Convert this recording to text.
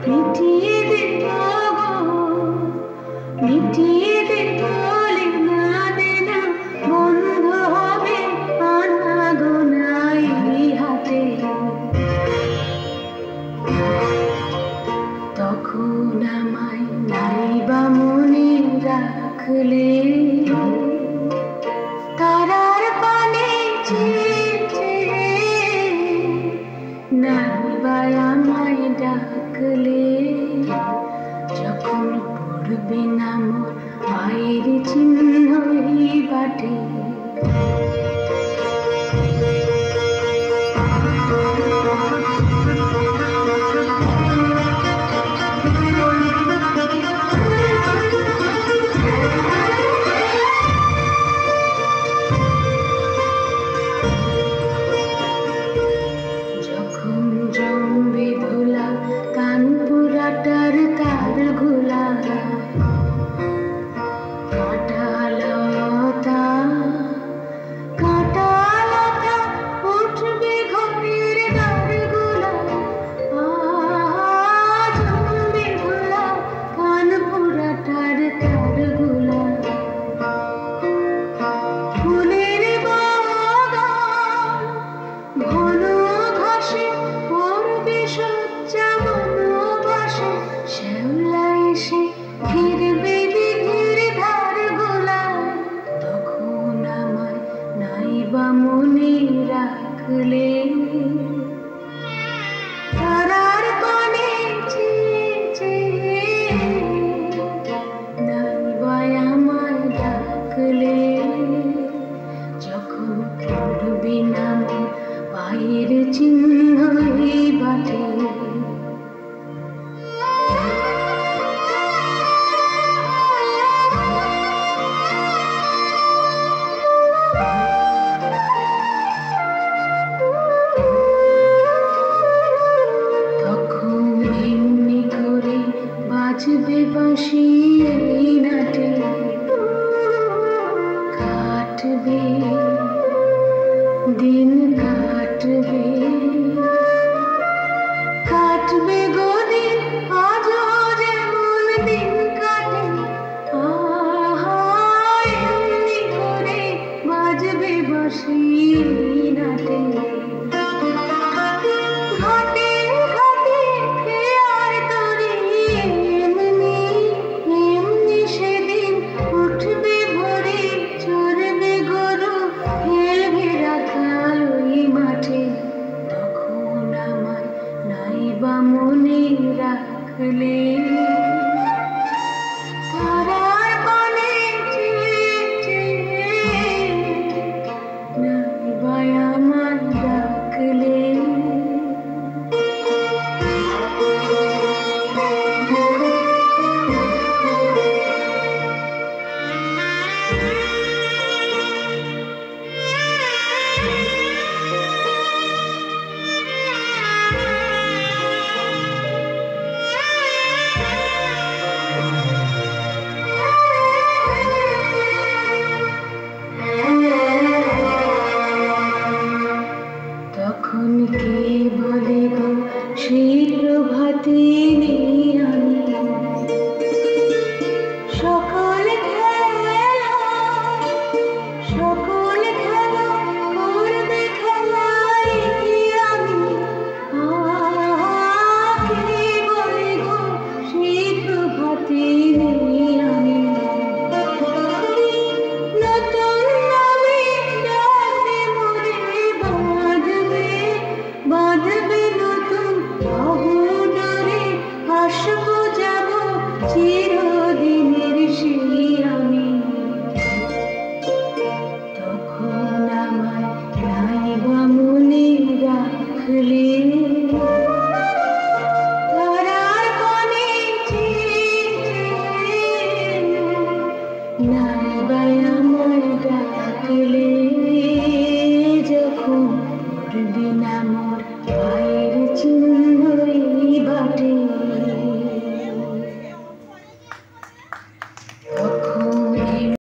মিটিয়ে দে মিটিয়ে দে বলে না দে না বন্ধ হবে আনাগোনাই হাতে তখন আমায় নাইবা মনে রাখলে তারার পানে নাইবা আমায় ডাকলে যখন পড়বে না মোর পায়ের চিহ্ন এই বাটে জমবে ধুলা কানপুরাটার তার ঘোলা কাঁটালতা উঠবে ঘরের দ্বারগুলা জমবে ধুলা কানপুরাটার তার ঘোলা ফুলের বাগান ঘন ঘাসে পড়বে সজ্জা বনবাসে শ্যাওলা এসে ঘিরবে দিঘির ধার গোলায় তখন আমায় নাইবা মনে রাখলে তারার পানে নাইবা আমায় ডাকলে যখন পড়বে না পায়ের চিহ্ন এই বাটে তখন এমনি করে বাজবে বাঁশি এই নাটে কাটবে দিন কাটবে কাটবে গো দিন আজও যেমন দিন কাটে এমনি করে বাজবে বাঁশি নাটে ঘাটে ঘাটে খেয়ার তরি এমনি এমনি সেদিন উঠবে ভোরে চড়বে গরু খেলবে রাখাল ওই মাঠে তখন আমায় নাইবা মনে রাখলে তারার পানে নাইবা আমায় ডাকলে তখন কে বলে গো সেই প্রভাতে নেই আমি সকল খেলা করবে খেলায় আমি কে বলে গো সেই প্রভাতে নেই আমি নতুন নামে ডাকবে মোরে বাঁধবে নতুন অবডরে আসবো যাব চিরদিনের সেই আমি তখন আমায় নাইবা মনে রাখলে তারার পানে নাইবা আমায় ডাকলে